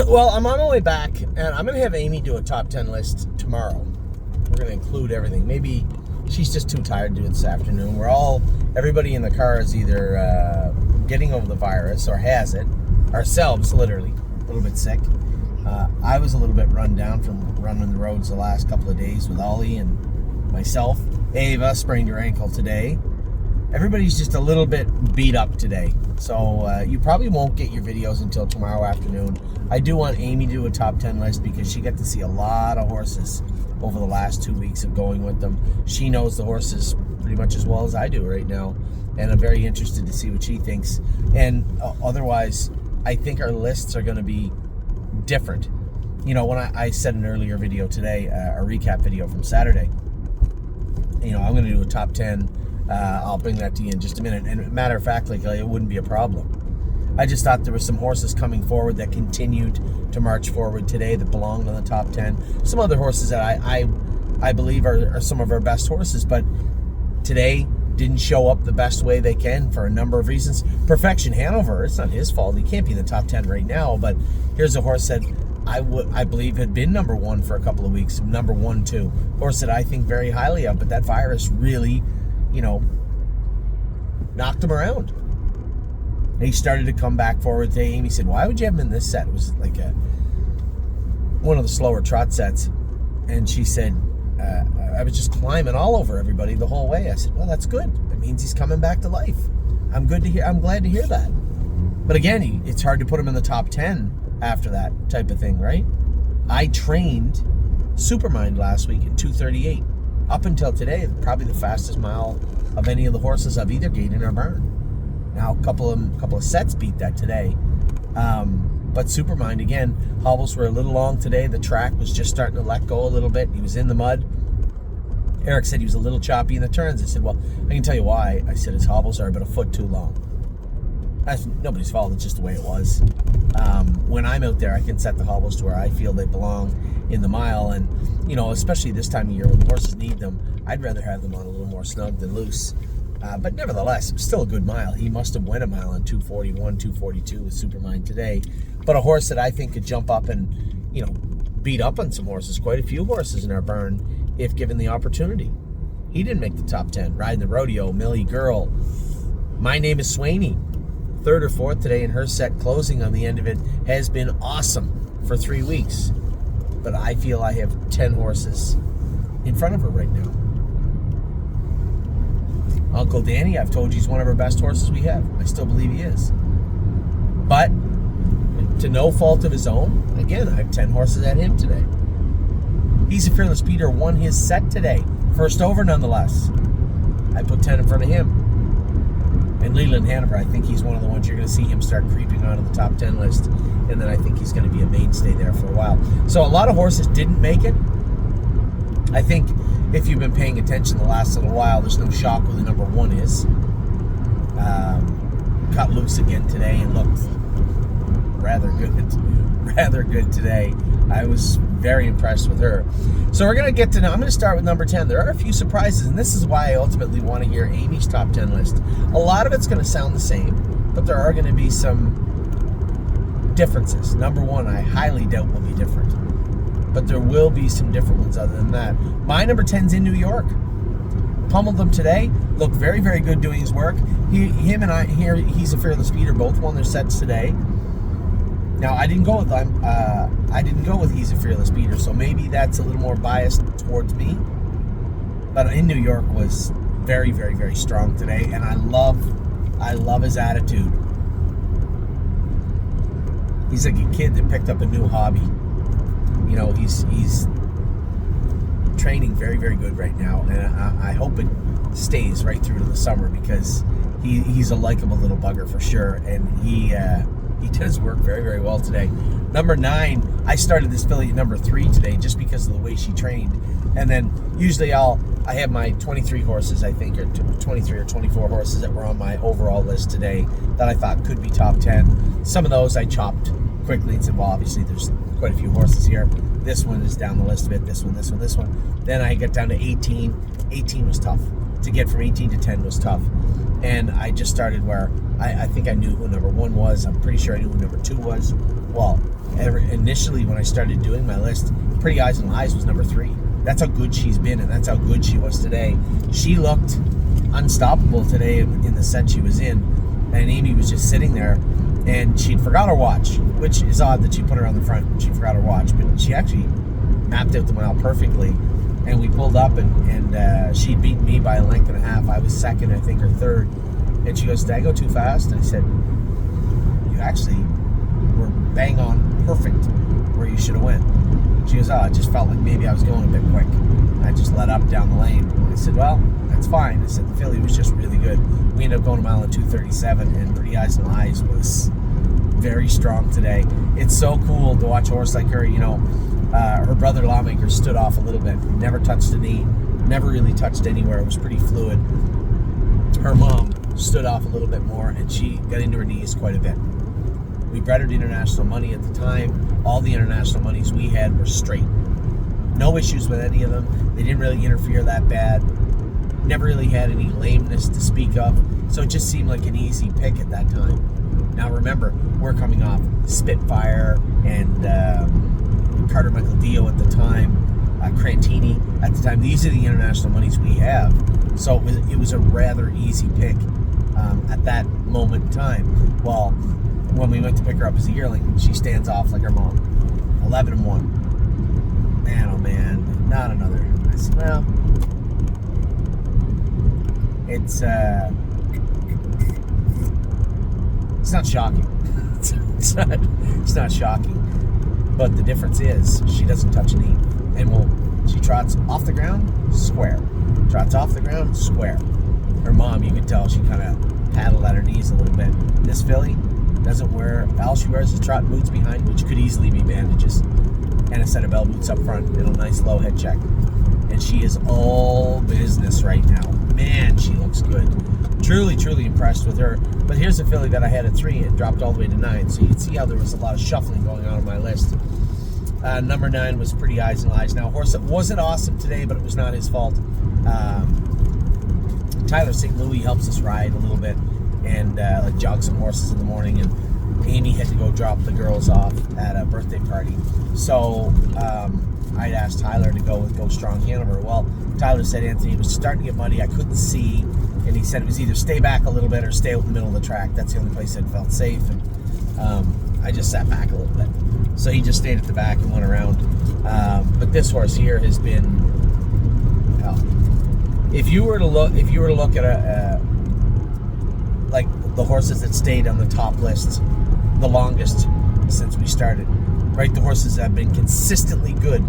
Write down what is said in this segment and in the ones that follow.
Well, I'm on my way back, and I'm going to have Amy do a top 10 list tomorrow. We're going to include everything. Maybe she's just too tired to do it this afternoon. Everybody in the car is either getting over the virus or has it. Ourselves, literally, a little bit sick. I was a little bit run down from running the roads the last couple of days with Ollie and myself. Ava sprained her ankle today. Everybody's just a little bit beat up today. So you probably won't get your videos until tomorrow afternoon. I do want Amy to do a top 10 list because she got to see a lot of horses over the last 2 weeks of going with them. She knows the horses pretty much as well as I do right now. And I'm very interested to see what she thinks. And otherwise, I think our lists are going to be different. You know, when I said an earlier video today, a recap video from Saturday, you know, I'm going to do a top 10. I'll bring that to you in just a minute. And matter of fact, like, it wouldn't be a problem. I just thought there were some horses coming forward that continued to march forward today that belonged in the top 10. Some other horses that I believe are some of our best horses, but today didn't show up the best way they can for a number of reasons. Perfection Hanover, it's not his fault. He can't be in the top 10 right now, but here's a horse that I believe had been number one for a couple of weeks, number 1, 2. Horse that I think very highly of, but that virus really, you know, knocked him around. And he started to come back forward today. Amy said, why would you have him in this set? It was like one of the slower trot sets. And she said, I was just climbing all over everybody the whole way. I said, well, that's good. That means he's coming back to life. I'm glad to hear that. But again, it's hard to put him in the top 10 after that type of thing, right? I trained Supermind last week at 2:38. Up until today, probably the fastest mile of any of the horses of either gate in our barn. Now, a couple of sets beat that today. But Supermind, again, hobbles were a little long today. The track was just starting to let go a little bit. He was in the mud. Eric said he was a little choppy in the turns. I said, well, I can tell you why. I said his hobbles are about a foot too long. That's nobody's fault. It's just the way it was. When I'm out there, I can set the hobbles to where I feel they belong in the mile. And, you know, especially this time of year when the horses need them, I'd rather have them on a little more snug than loose. But nevertheless, it was still a good mile. He must have won a mile in 2:41, 2:42 with Supermind today. But a horse that I think could jump up and, you know, beat up on some horses, quite a few horses in our barn, if given the opportunity. He didn't make the top 10. Riding the Rodeo, Millie Girl. My Name is Swaney. 3rd or 4th today in her set. Closing on the end of it has been awesome for 3 weeks. But I feel I have 10 horses in front of her right now. Uncle Danny, I've told you he's one of our best horses we have. I still believe he is. But to no fault of his own, again, I have 10 horses at him today. He's a Fearless Peter, won his set today. First over, nonetheless. I put 10 in front of him. And Leland Hanover, I think he's one of the ones you're going to see him start creeping onto the top 10 list. And then I think he's going to be a mainstay there for a while. So a lot of horses didn't make it. I think if you've been paying attention the last little while, there's no shock who the number 1 is. Cut loose again today and looked rather good today. I was very impressed with her. So we're going to get to now. I'm going to start with number 10. There are a few surprises, and this is why I ultimately want to hear Amy's top 10 list. A lot of it's going to sound the same, but there are going to be some differences. Number 1, I highly doubt will be different, but there will be some different ones other than that. My number 10's in New York. Pummeled them today. Looked very, very good doing his work. Him and I here. He's a Fearless Peter. Both won their sets today. Now I didn't go with them. I didn't go with He's a Fearless Peter, so maybe that's a little more biased towards me. But in New York was very, very, very strong today, and I love his attitude. He's like a kid that picked up a new hobby. You know, he's training very, very good right now, and I hope it stays right through to the summer because he's a likable little bugger for sure, and he does work very, very well today. Number 9, I started this filly at number 3 today just because of the way she trained, and then usually I have my 23 horses, I think, or 23 or 24 horses that were on my overall list today that I thought could be top 10. Some of those I chopped quickly and said, well, obviously there's quite a few horses here. This one is down the list a bit, this one. Then I got down to 18. 18 was tough. To get from 18 to 10 was tough. And I just started where I think I knew who number 1 was. I'm pretty sure I knew who number 2 was. Well, initially when I started doing my list, Pretty Eyes and Lies was number 3. That's how good she's been, and that's how good she was today. She looked unstoppable today in the set she was in, and Amy was just sitting there, and she'd forgot her watch, which is odd that she put her on the front. She forgot her watch, but she actually mapped out the mile perfectly. And we pulled up, and she'd beaten me by a length and a half. I was second, I think, or third. And she goes, "Did I go too fast?" And I said, "You actually were bang on perfect where you should have went." She goes, "Oh, it just felt like maybe I was going a bit quick. I just let up down the lane." I said, "Well, that's fine." I said, "The filly was just really good." We ended up going a mile at 2:37, and Pretty Eyes and Lies was very strong today. It's so cool to watch a horse like her, you know. Her brother Lawmaker stood off a little bit, never touched a knee, never really touched anywhere. It was pretty fluid. Her mom stood off a little bit more, and she got into her knees quite a bit. We bred her to international money at the time. All the international monies we had were straight. No issues with any of them. They didn't really interfere that bad. Never really had any lameness to speak of. So it just seemed like an easy pick at that time. Now remember, we're coming off Spitfire and Carter Michael Dio at the time, Crantini at the time. These are the international monies we have. So it was a rather easy pick at that moment in time. Well, when we went to pick her up as a yearling, she stands off like her mom. 11-1. Man, oh man, not another. I said, well, it's not shocking. It's not shocking. But the difference is she doesn't touch a knee. And she trots off the ground, square. Trots off the ground, square. Her mom, you could tell she kind of paddled at her knees a little bit. This filly doesn't wear, all she wears is trot boots behind, which could easily be bandages, and a set of bell boots up front and a nice low head check. And she is all business right now. Man, she looks good. Truly, truly impressed with her. But here's a filly that I had at 3 and dropped all the way to 9. So you can see how there was a lot of shuffling going on my list. Number 9 was Pretty Eyes and Lies. Now, a horse that wasn't awesome today, but it was not his fault. Tyler St. Louis helps us ride a little bit and jog some horses in the morning. And Amy had to go drop the girls off at a birthday party. So I'd asked Tyler to go with Go Strong Hanover. Well, Tyler said, Anthony, it was starting to get muddy. I couldn't see. And he said it was either stay back a little bit or stay out in the middle of the track. That's the only place that felt safe. And I just sat back a little bit. So he just stayed at the back and went around. But this horse here has been, well, if you were to look at like the horses that stayed on the top list the longest since we started, right? The horses that have been consistently good.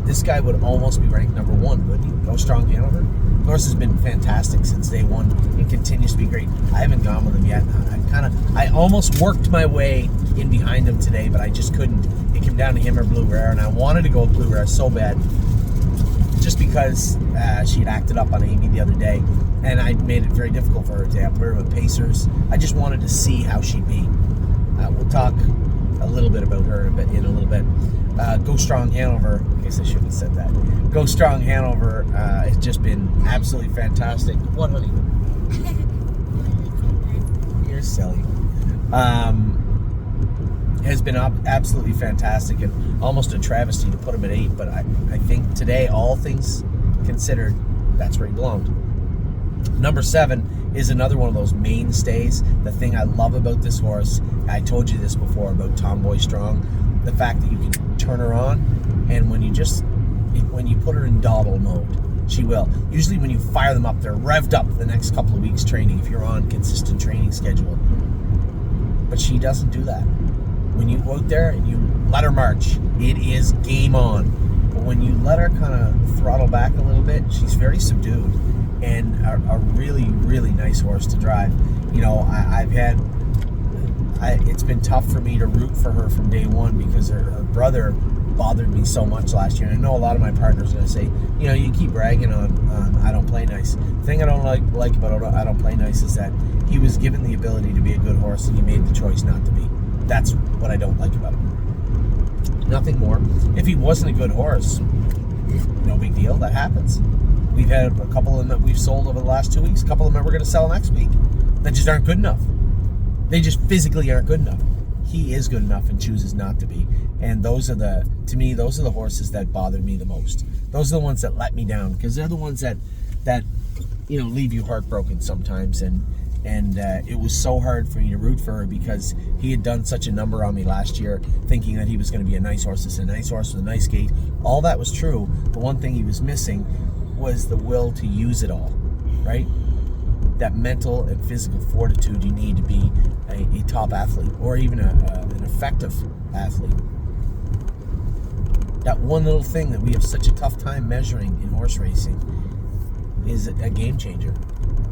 This guy would almost be ranked number 1, wouldn't he? Go Strong Hanover. The horse has been fantastic since day 1 and continues to be great. I haven't gone with him yet. I almost worked my way in behind him today, but I just couldn't. It came down to him or Blue Rare, and I wanted to go with Blue Rare so bad, just because she had acted up on Amy the other day, and I made it very difficult for her to put her with pacers. I just wanted to see how she'd be. We'll talk a little bit about her in a little bit. Go Strong Hanover. I guess I shouldn't have said that. Go Strong Hanover has just been absolutely fantastic. What, honey? You're silly. Has been absolutely fantastic and almost a travesty to put him at 8. But I think today, all things considered, that's where he belonged. Number 7 is another one of those mainstays. The thing I love about this horse, I told you this before about Tomboy Strong, the fact that you can turn her on, and when you put her in dawdle mode, she will. Usually when you fire them up, they're revved up the next couple of weeks training if you're on consistent training schedule. But she doesn't do that. When you go out there and you let her march, it is game on. But when you let her kind of throttle back a little bit, she's very subdued and a really, really nice horse to drive. You know, it's been tough for me to root for her from day 1 because her brother bothered me so much last year. And I know a lot of my partners are going to say, you know, you keep bragging on I Don't Play Nice. The thing I don't like about I Don't Play Nice is that he was given the ability to be a good horse and he made the choice not to be. That's what I don't like about him. Nothing more. If he wasn't a good horse, no big deal. That happens. We've had a couple of them that we've sold over the last 2 weeks. A couple of them that we're going to sell next week that just aren't good enough. They just physically aren't good enough. He is good enough and chooses not to be. And to me, those are the horses that bother me the most. Those are the ones that let me down, because they're the ones that leave you heartbroken sometimes. And it was so hard for me to root for her, because he had done such a number on me last year, thinking that he was going to be a nice horse. This is a nice horse with a nice gait. All that was true. The one thing he was missing was the will to use it all, right? That mental and physical fortitude you need to be a top athlete, or even an effective athlete. That one little thing that we have such a tough time measuring in horse racing is a game changer.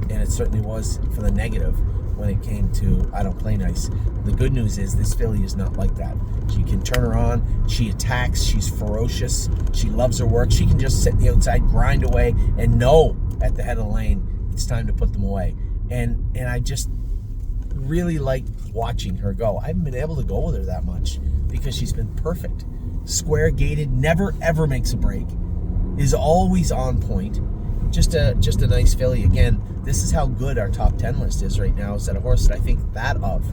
And it certainly was for the negative when it came to I don't play nice. The good news is this filly is not like that. She can turn her on, she attacks, she's ferocious, she loves her work, she can just sit on the outside, grind away, and know at the head of the lane it's time to put them away. And I just really like watching her go. I haven't been able to go with her that much because she's been perfect. Square gated, never ever makes a break, is always on point. Just a nice filly. Again, this is how good our top 10 list is right now. Is that a horse that I think that of?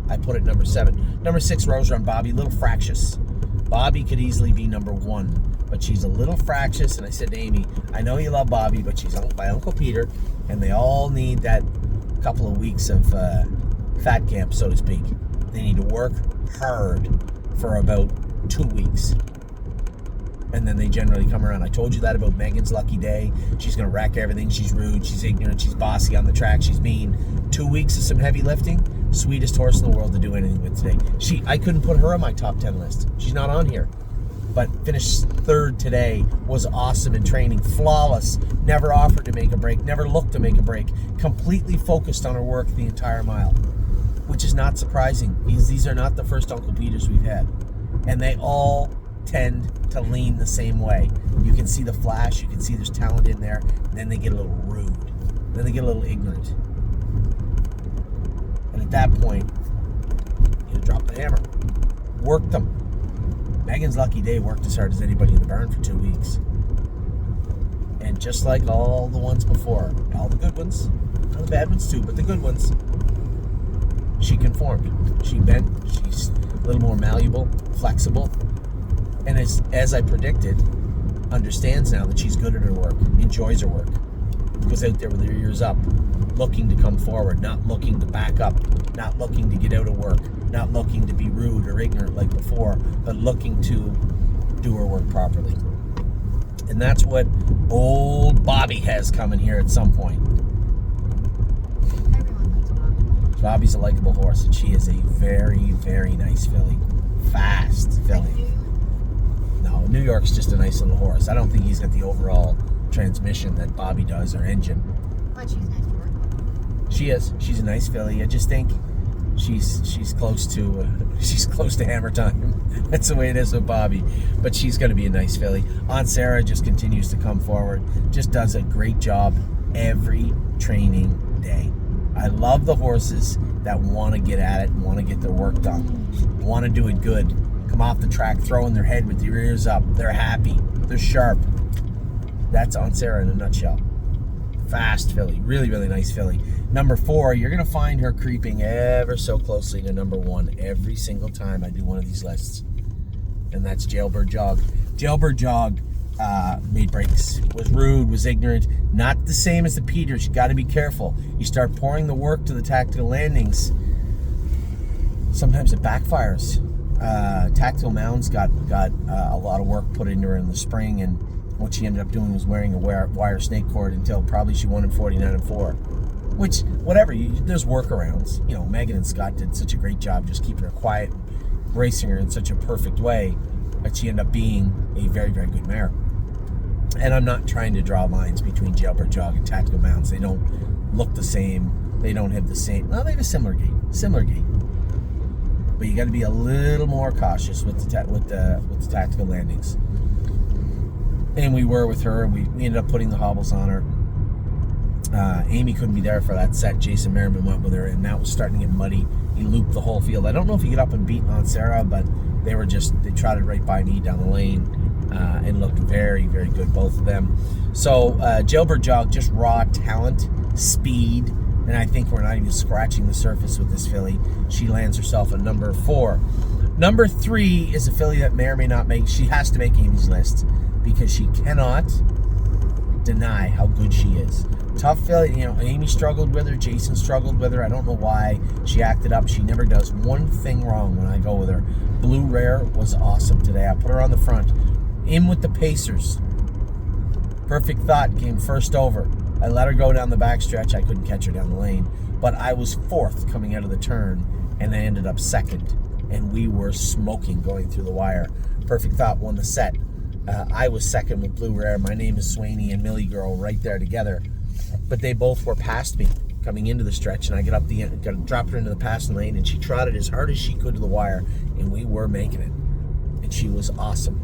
I put it number 7. Number 6, Rose Run Bobby, a little fractious. Bobby could easily be number 1, but she's a little fractious. And I said to Amy, I know you love Bobby, but she's owned by Uncle Peter, and they all need that couple of weeks of fat camp, so to speak. They need to work hard for about 2 weeks. And then they generally come around. I told you that about Megan's lucky day. She's going to wreck everything. She's rude. She's ignorant. She's bossy on the track. She's mean. 2 weeks of some heavy lifting. Sweetest horse in the world to do anything with today. I couldn't put her on my top 10 list. She's not on here. But finished 3rd today. Was awesome in training. Flawless. Never offered to make a break. Never looked to make a break. Completely focused on her work the entire mile. Which is not surprising, because these are not the first Uncle Peters we've had. And they all tend to lean the same way. You can see the flash, you can see there's talent in there, and then they get a little rude. Then they get a little ignorant. And at that point, you drop the hammer. Work them. Megan's lucky day worked as hard as anybody in the barn for 2 weeks. And just like all the ones before, all the good ones, all the bad ones too, but the good ones, she conformed. She bent, she's a little more malleable, flexible, and as I predicted, understands now that she's good at her work, enjoys her work, goes out there with her ears up, looking to come forward, not looking to back up, not looking to get out of work, not looking to be rude or ignorant like before, but looking to do her work properly. And that's what old Bobby has coming here at some point. Everyone likes Bobby. Bobby's a likable horse, and she is a very, very nice filly. Fast filly. No, New York's just a nice little horse. I don't think he's got the overall transmission that Bobby does, or engine. But she's nice to work with. She is. She's a nice filly. I just think she's close to hammer time. That's the way it is with Bobby. But she's going to be a nice filly. Aunt Sarah just continues to come forward. Just does a great job every training day. I love the horses that want to get at it and want to get their work done. Want to do it good. Come off the track, throwing their head with their ears up. They're happy. They're sharp. That's Aunt Sarah in a nutshell. Fast filly. Really, really nice filly. Number 4, you're going to find her creeping ever so closely to number 1 every single time I do one of these lists. And that's Jailbird Jog. Jailbird Jog made breaks. Was rude, was ignorant. Not the same as the Peters. You got to be careful. You start pouring the work to the tactical landings, sometimes it backfires. Tactical Mounds got a lot of work put into her in the spring, and what she ended up doing was wearing a wire snake cord until probably she won in 49-4. Which, whatever, there's workarounds. You know, Megan and Scott did such a great job just keeping her quiet, racing her in such a perfect way that she ended up being a very, very good mare. And I'm not trying to draw lines between Jailbird Jog and Tactical Mounds. They don't look the same. They don't have the same. Well, they have a similar gait. But you got to be a little more cautious with the tactical landings. And we were with her, and we ended up putting the hobbles on her. Amy couldn't be there for that set. Jason Merriman went with her, and now it was starting to get muddy. He looped the whole field. I don't know if he got up and beat Aunt Sarah, but they trotted right by me down the lane, and looked very, very good, both of them. So Jailbird Jog, just raw talent, speed, and I think we're not even scratching the surface with this filly. She lands herself at number 4. Number 3 is a filly that may or may not make, she has to make Amy's list because she cannot deny how good she is. Tough filly, you know, Amy struggled with her, Jason struggled with her. I don't know why she acted up. She never does one thing wrong when I go with her. Blue Rare was awesome today. I put her on the front. In with the Pacers. Perfect Thought came first over. I let her go down the backstretch. I couldn't catch her down the lane. But I was 4th coming out of the turn, and I ended up 2nd. And we were smoking going through the wire. Perfect Thought won the set. I was 2nd with Blue Rare. My name is Swaney and Millie Girl right there together. But they both were past me coming into the stretch, and I dropped her into the passing lane, and she trotted as hard as she could to the wire, and we were making it. And she was awesome.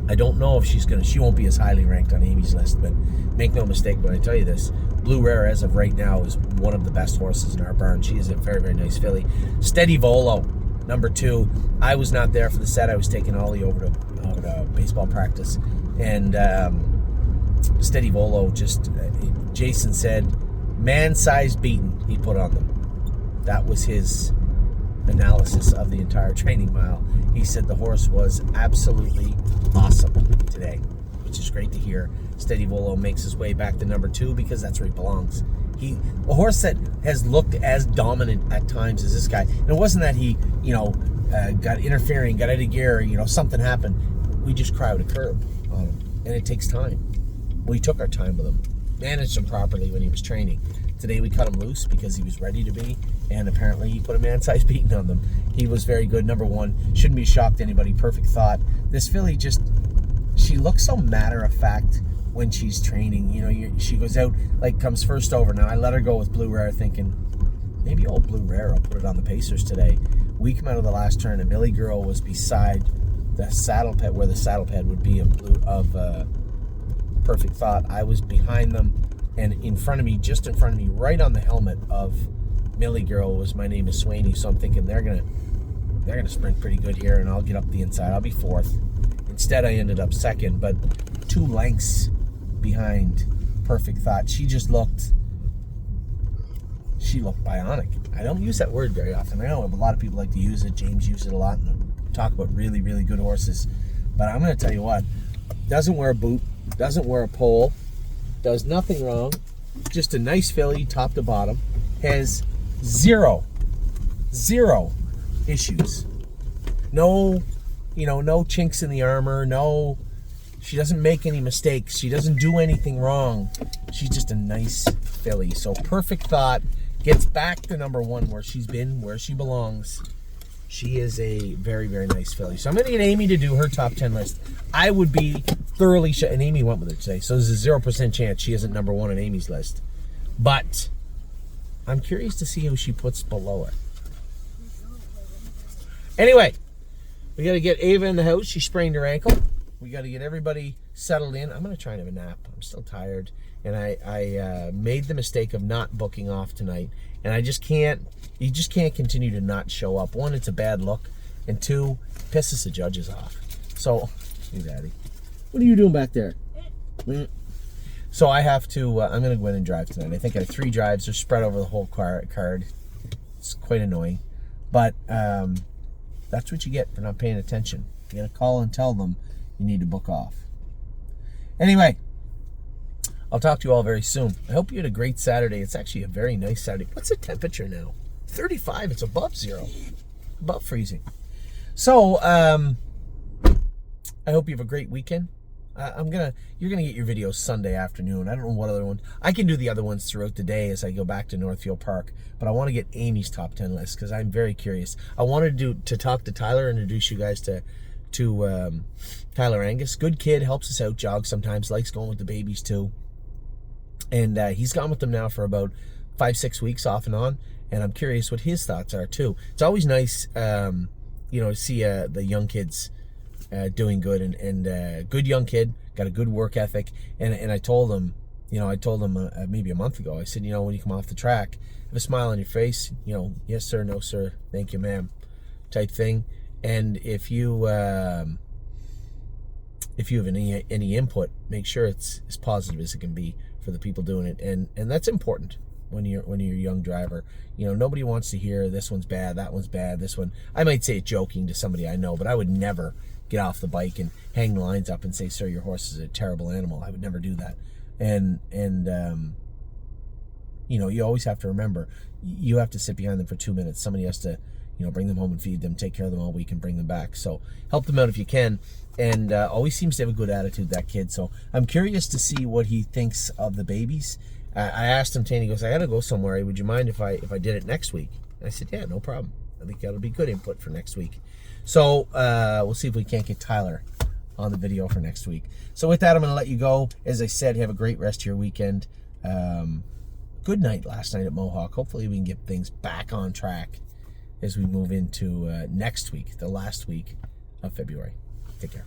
I don't know if she won't be as highly ranked on Amy's list, but make no mistake when I tell you this, Blue Rare as of right now is one of the best horses in our barn. She is a very, very nice filly. Steady Volo, number 2. I was not there for the set. I was taking Ollie over to baseball practice, and Steady Volo just, Jason said, man-sized beaten he put on them. That was his analysis of the entire training mile. He said the horse was absolutely awesome today, which is great to hear. Steady Volo makes his way back to number 2 because that's where he belongs. A horse that has looked as dominant at times as this guy. And it wasn't that he, got interfering, got out of gear, something happened. We just crowded a curb on him, and it takes time. We took our time with him, managed him properly when he was training. Today we cut him loose because he was ready to be, and apparently he put a man-sized beating on them. He was very good. Number 1, shouldn't be shocked to anybody. Perfect Thought. This filly she looks so matter-of-fact when she's training. She goes out, comes first over. Now I let her go with Blue Rare thinking, maybe old Blue Rare will put it on the Pacers today. We come out of the last turn, and Millie Girl was beside the saddle pad, where the saddle pad would be of Perfect Thought. I was behind them, and just in front of me, right on the helmet of Millie Girl was My Name is Swaney. So I'm thinking they're gonna sprint pretty good here, and I'll get up the inside. I'll be 4th. Instead, I ended up 2nd, but 2 lengths behind Perfect Thought. She looked bionic. I don't use that word very often. I know a lot of people like to use it. James uses it a lot and talk about really, really good horses. But I'm going to tell you what, doesn't wear a boot, doesn't wear a pole, does nothing wrong, just a nice filly top to bottom, has zero issues. No chinks in the armor, she doesn't make any mistakes, she doesn't do anything wrong. She's just a nice filly. So Perfect Thought gets back to number 1 where she's been, where she belongs. She is a very, very nice filly. So I'm going to get Amy to do her top 10 list. I would be thoroughly and Amy went with her today, so there's a 0% chance she isn't number 1 on Amy's list. But I'm curious to see who she puts below her. Anyway, we got to get Ava in the house. She sprained her ankle. We got to get everybody settled in. I'm going to try and have a nap. I'm still tired. And I made the mistake of not booking off tonight. And you just can't continue to not show up. 1, it's a bad look. And 2, pisses the judges off. So, hey, Daddy, what are you doing back there? So I have to, I'm going to go in and drive tonight. I think I have 3 drives. They're spread over the whole card. It's quite annoying. But that's what you get for not paying attention. You got to call and tell them you need to book off. Anyway, I'll talk to you all very soon. I hope you had a great Saturday. It's actually a very nice Saturday. What's the temperature now? 35. It's above 0. Above freezing. So, I hope you have a great weekend. You're gonna get your videos Sunday afternoon. I don't know what other ones. I can do the other ones throughout the day as I go back to Northfield Park, but I want to get Amy's top 10 list because I'm very curious. I wanted to talk to Tyler, introduce you guys to Tyler Angus. Good kid, helps us out, jogs sometimes, likes going with the babies too. And he's gone with them now for about 5-6 weeks off and on, and I'm curious what his thoughts are too. It's always nice, to see the young kids doing good, and good young kid, got a good work ethic, and I told him, maybe a month ago, I said, when you come off the track, have a smile on your face, yes sir, no sir, thank you ma'am, type thing. And if you if you have any input, make sure it's as positive as it can be for the people doing it, and that's important when you're a young driver. You know, nobody wants to hear this one's bad, that one's bad, this one. I might say it joking to somebody I know, but I would never get off the bike and hang the lines up and say, "Sir, your horse is a terrible animal." I would never do that. And you know, you always have to remember, you have to sit behind them for 2 minutes. Somebody has to, you know, bring them home and feed them, take care of them all week and bring them back. So help them out if you can. And always seems to have a good attitude, that kid. So I'm curious to see what he thinks of the babies. I asked him, Taney goes, "I got to go somewhere. Would you mind if I did it next week?" And I said, "Yeah, no problem. I think that'll be good input for next week." So we'll see if we can't get Tyler on the video for next week. So with that, I'm going to let you go. As I said, have a great rest of your weekend. Good night last night at Mohawk. Hopefully we can get things back on track as we move into next week, the last week of February. Take care.